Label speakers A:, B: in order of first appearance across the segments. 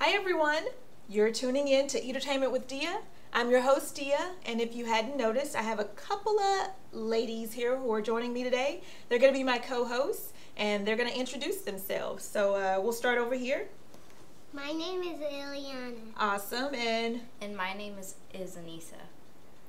A: Hi everyone, you're tuning in to EATertainment with Deah. I'm your host Deah, and if you hadn't noticed, I have a couple of ladies here who are joining me today. They're going to be my co-hosts, and they're going to introduce themselves. So we'll start over here.
B: My name is Ileana.
A: Awesome, and
C: my name is Anissa.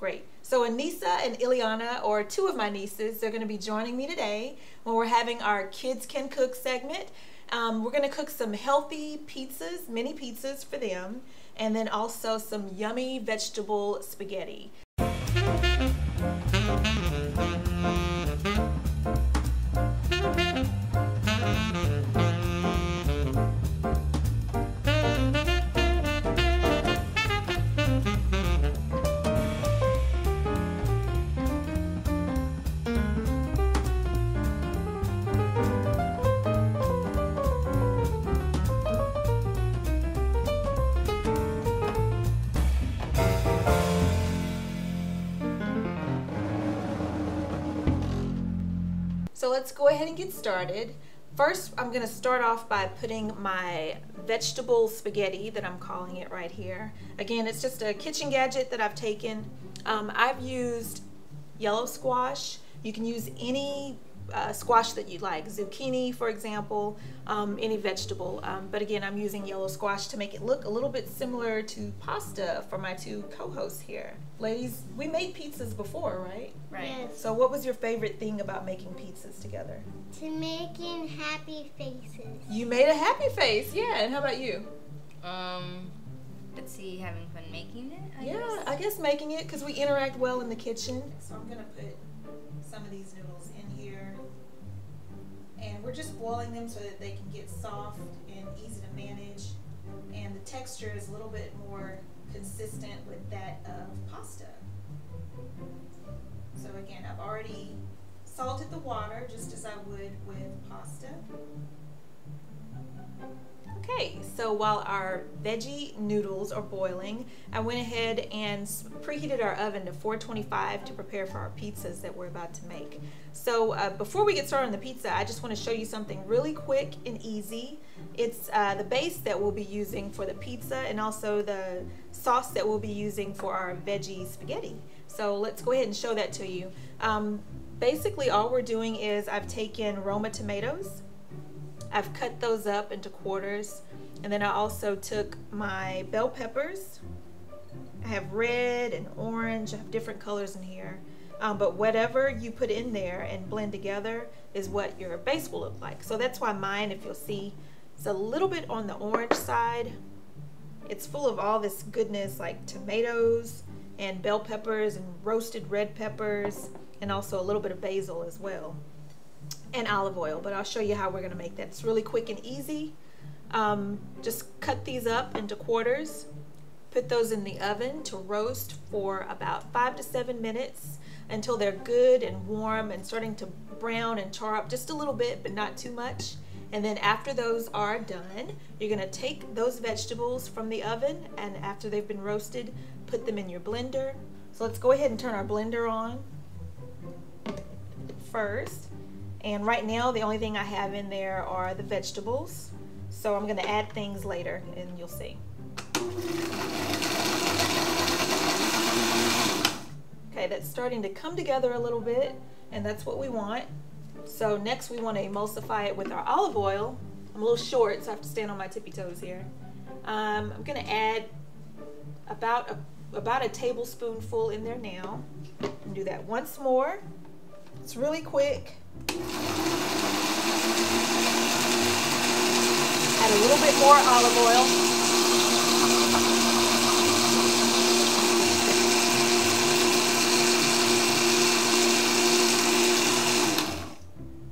A: Great. So Anissa and Ileana are two of my nieces. They're going to be joining me today when we're having our Kids Can Cook segment. We're going to cook some healthy pizzas, mini pizzas for them, and then also some yummy vegetable spaghetti. So let's go ahead and get started. First, I'm going to start off by putting my vegetable spaghetti, that I'm calling it right here. Again, it's just a kitchen gadget that I've taken. I've used yellow squash. You can use any squash that you like, zucchini for example, any vegetable, but again I'm using yellow squash to make it look a little bit similar to pasta for my two co-hosts here. Ladies, we made pizzas before, right?
C: Right.
B: Yes.
A: So what was your favorite thing about making pizzas together?
B: To making happy faces.
A: You made a happy face, yeah, and how about you?
C: Let's see, having fun making it,
A: I guess making it, because we interact well in the kitchen. So I'm gonna put some of these noodles in here, and we're just boiling them so that they can get soft and easy to manage, and the texture is a little bit more consistent with that of pasta. So again, I've already salted the water just as I would with pasta. Okay, so while our veggie noodles are boiling, I went ahead and preheated our oven to 425 to prepare for our pizzas that we're about to make. So before we get started on the pizza, I just want to show you something really quick and easy. It's the base that we'll be using for the pizza and also the sauce that we'll be using for our veggie spaghetti. So let's go ahead and show that to you. Basically all we're doing is I've taken Roma tomatoes. I've cut those up into quarters, and then I also took my bell peppers. I have red and orange, I have different colors in here, but whatever you put in there and blend together is what your base will look like. So that's why mine, if you'll see, it's a little bit on the orange side. It's full of all this goodness like tomatoes and bell peppers and roasted red peppers, and also a little bit of basil as well, and olive oil, but I'll show you how we're going to make that. It's really quick and easy. Just cut these up into quarters, put those in the oven to roast for about 5 to 7 minutes until they're good and warm and starting to brown and char up just a little bit, but not too much. And then after those are done, you're going to take those vegetables from the oven, and after they've been roasted, put them in your blender. So let's go ahead and turn our blender on first. And right now, the only thing I have in there are the vegetables. So I'm going to add things later, and you'll see. Okay, that's starting to come together a little bit, and that's what we want. So next, we want to emulsify it with our olive oil. I'm a little short, so I have to stand on my tippy toes here. I'm going to add about a tablespoonful in there now. And do that once more. It's really quick. Add a little bit more olive oil.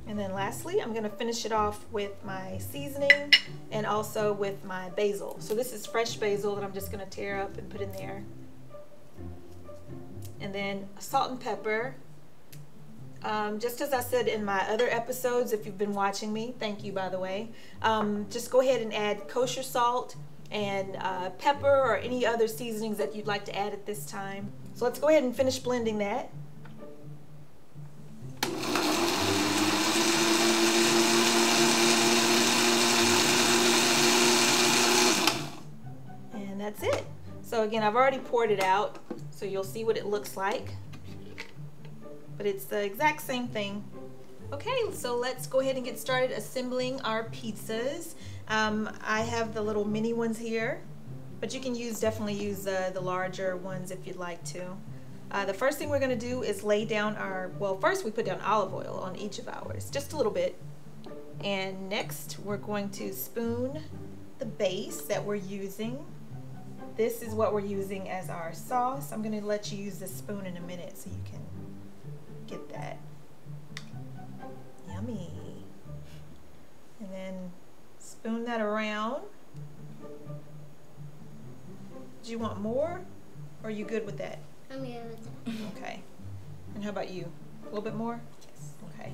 A: And then lastly, I'm going to finish it off with my seasoning and also with my basil. So this is fresh basil that I'm just going to tear up and put in there. And then salt and pepper. Just as I said in my other episodes, if you've been watching me, thank you by the way, just go ahead and add kosher salt and pepper or any other seasonings that you'd like to add at this time. So let's go ahead and finish blending that. that's it. So again, I've already poured it out, so you'll see what it looks like. But it's the exact same thing. Okay, so let's go ahead and get started assembling our pizzas. I have the little mini ones here, but you can definitely use the larger ones if you'd like to. The first thing we're going to do is lay down first we put down olive oil on each of ours, just a little bit. And next we're going to spoon the base that we're using. This is what we're using as our sauce. I'm going to let you use this spoon in a minute so you can get that. Yummy. And then spoon that around. Do you want more, or are you good with that?
B: I'm good with that.
A: Okay. And how about you? A little bit more?
C: Yes.
A: Okay.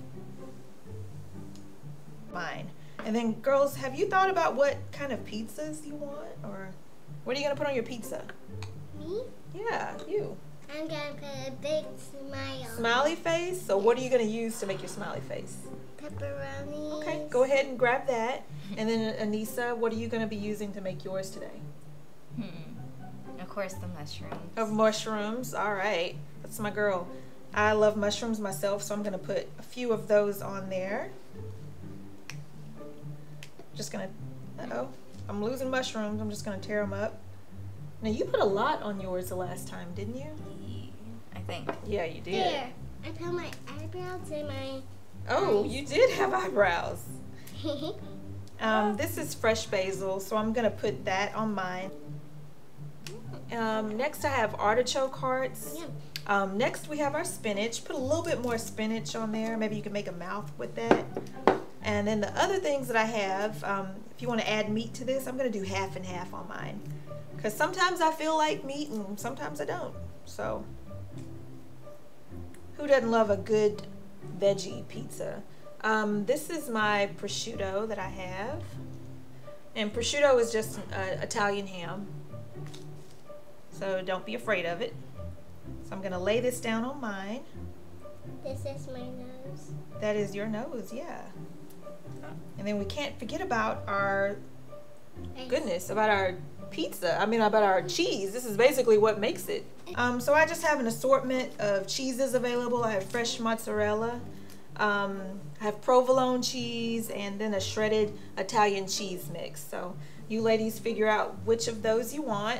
A: Fine. And then girls, have you thought about what kind of pizzas you want, or what are you gonna put on your pizza?
B: Me?
A: Yeah, you.
B: I'm gonna put a big smile.
A: Smiley face? So what are you gonna use to make your smiley face?
B: Pepperoni.
A: Okay, go ahead and grab that. And then Anissa, what are you gonna be using to make yours today?
C: Of course, the mushrooms.
A: Of mushrooms. All right, that's my girl. I love mushrooms myself, so I'm gonna put a few of those on there. Just gonna, I'm losing mushrooms. I'm just gonna tear them up. Now you put a lot on yours the last time, didn't you?
C: I think.
A: Yeah, you did.
B: There. I put my eyebrows in my...
A: Oh, you did have eyebrows. This is fresh basil, so I'm gonna put that on mine. Next I have artichoke hearts.
B: Yeah.
A: Next we have our spinach. Put a little bit more spinach on there. Maybe you can make a mouth with that. And then the other things that I have, if you want to add meat to this, I'm going to do half and half on mine. Because sometimes I feel like meat and sometimes I don't. So, who doesn't love a good veggie pizza? This is my prosciutto that I have. And prosciutto is just Italian ham. So don't be afraid of it. So I'm going to lay this down on mine.
B: This is my nose.
A: That is your nose, yeah. And then we can't forget about our goodness, about our pizza. I mean, about our cheese. This is basically what makes it. So I just have an assortment of cheeses available. I have fresh mozzarella. I have provolone cheese and then a shredded Italian cheese mix. So you ladies figure out which of those you want.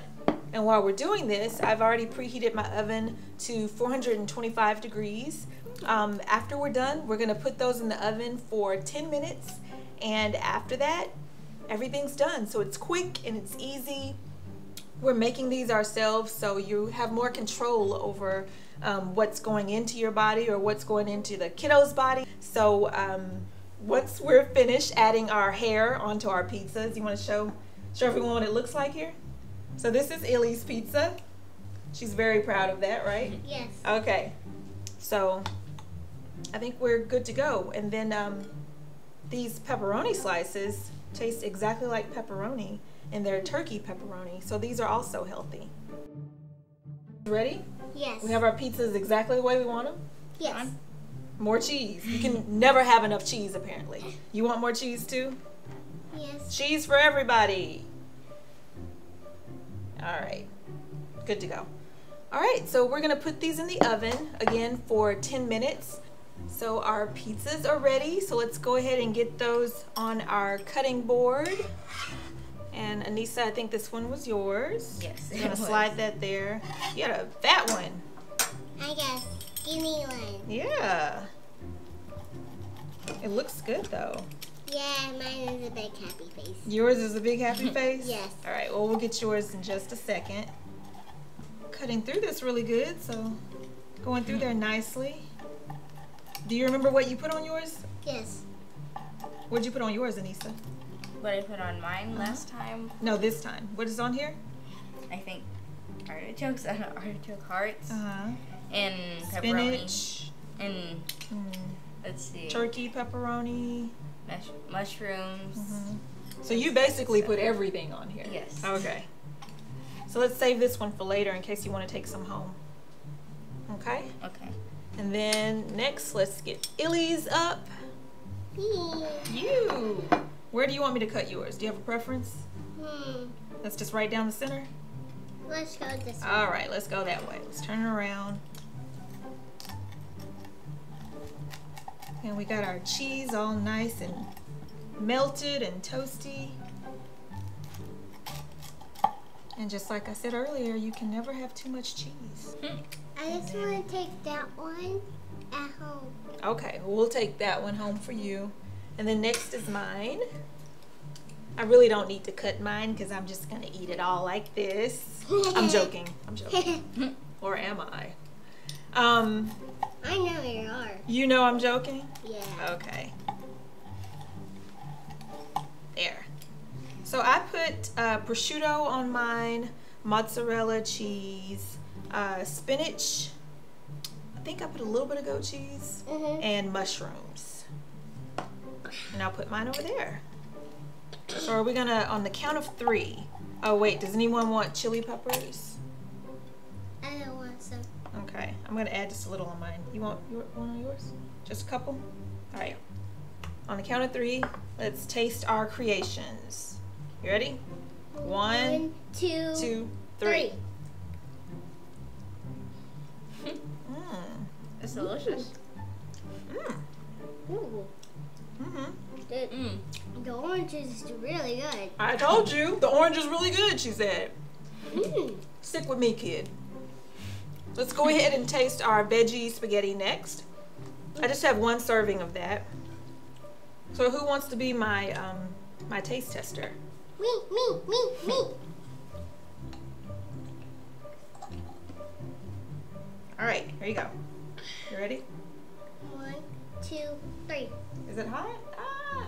A: And while we're doing this, I've already preheated my oven to 425 degrees. After we're done, we're gonna put those in the oven for 10 minutes. And after that, everything's done. So it's quick and it's easy. We're making these ourselves, so you have more control over what's going into your body or what's going into the kiddo's body. So once we're finished adding our hair onto our pizzas, you wanna show everyone what it looks like here? So this is Illy's pizza. She's very proud of that, right?
B: Yes.
A: Okay. So I think we're good to go. And then these pepperoni slices taste exactly like pepperoni, and they're turkey pepperoni. So these are also healthy. Ready?
B: Yes.
A: We have our pizzas exactly the way we want them.
B: Yes.
A: More cheese. You can never have enough cheese, apparently. You want more cheese too?
B: Yes.
A: Cheese for everybody. All right, good to go. All right, so we're gonna put these in the oven again for 10 minutes. So our pizzas are ready, so let's go ahead and get those on our cutting board. And Anissa, I think this one was yours.
C: Yes,
A: You're gonna slide that there. You got a fat one.
B: I got a skinny one.
A: Yeah. It looks good though.
B: Yeah, mine is a big happy face.
A: Yours is a big happy face?
B: Yes.
A: All right, well, we'll get yours in just a second. Cutting through this really good, so going through there nicely. Do you remember what you put on yours?
B: Yes.
A: What'd you put on yours, Anissa?
C: What I put on mine last time,
A: No, this time. What is on here?
C: I think artichokes and artichoke hearts
A: Uh-huh.
C: and pepperoni
A: Spinach.
C: and let's see,
A: Turkey pepperoni.
C: mushrooms.
A: So you basically put everything on here.
C: Yes.
A: Okay. So let's save this one for later in case you want to take some home. Okay?
C: Okay.
A: And then next, let's get Illy's up.
B: Me.
A: You. Where do you want me to cut yours? Do you have a preference? That's just right down the center.
B: Let's go this way.
A: All right, let's go that way. Let's turn it around. And we got our cheese all nice and melted and toasty. And just like I said earlier, you can never have too much cheese.
B: I just want to take that one at home.
A: Okay, well, we'll take that one home for you. And then next is mine. I really don't need to cut mine because I'm just going to eat it all like this. I'm joking. I'm joking. Or am I?
B: I know you are.
A: You know I'm joking?
B: Yeah.
A: Okay. There. So I put prosciutto on mine, mozzarella cheese, spinach. I think I put a little bit of goat cheese and mushrooms. And I'll put mine over there. So are we gonna, on the count of 3? Oh wait, does anyone want chili peppers?
B: I don't want some.
A: Okay, I'm gonna add just a little on mine. You want one on yours? Just a couple? All right. On the count of 3, let's taste our creations. You ready? 1, 2, 3.
C: It's delicious.
B: Ooh. The orange is really good.
A: I told you, the orange is really good, she said. Stick with me, kid. Let's go ahead and taste our veggie spaghetti next. I just have 1 serving of that. So who wants to be my my taste tester?
B: Me.
A: All right, here you go. You ready?
B: 1, 2, 3.
A: Is it hot? Ah.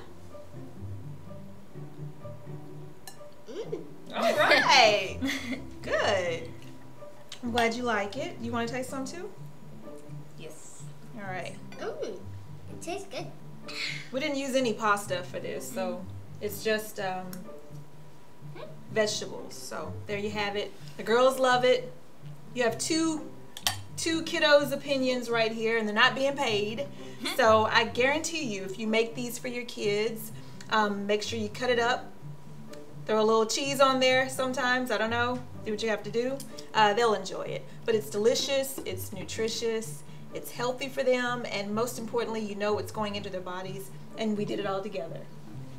A: All right. Good. I'm glad you like it. You want to taste some too?
C: Yes.
A: All right.
B: It tastes good.
A: We didn't use any pasta for this, so it's just vegetables. So there you have it. The girls love it. You have two kiddos' opinions right here, and they're not being paid. So I guarantee you, if you make these for your kids, make sure you cut it up. Throw a little cheese on there sometimes. I don't know. Do what you have to do. They'll enjoy it. But it's delicious. It's nutritious. It's healthy for them. And most importantly, you know what's going into their bodies. And we did it all together.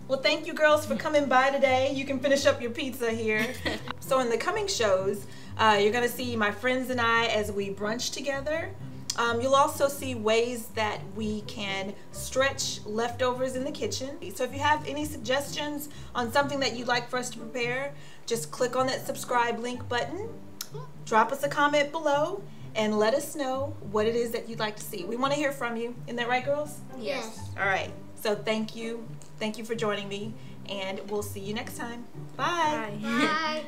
A: Well, thank you, girls, for coming by today. You can finish up your pizza here. So in the coming shows, you're going to see my friends and I as we brunch together. You'll also see ways that we can stretch leftovers in the kitchen. So if you have any suggestions on something that you'd like for us to prepare, just click on that subscribe link button, drop us a comment below, and let us know what it is that you'd like to see. We want to hear from you. Isn't that right, girls?
B: Yes.
A: All right. So thank you. Thank you for joining me, and we'll see you next time. Bye.
C: Bye.
B: Bye.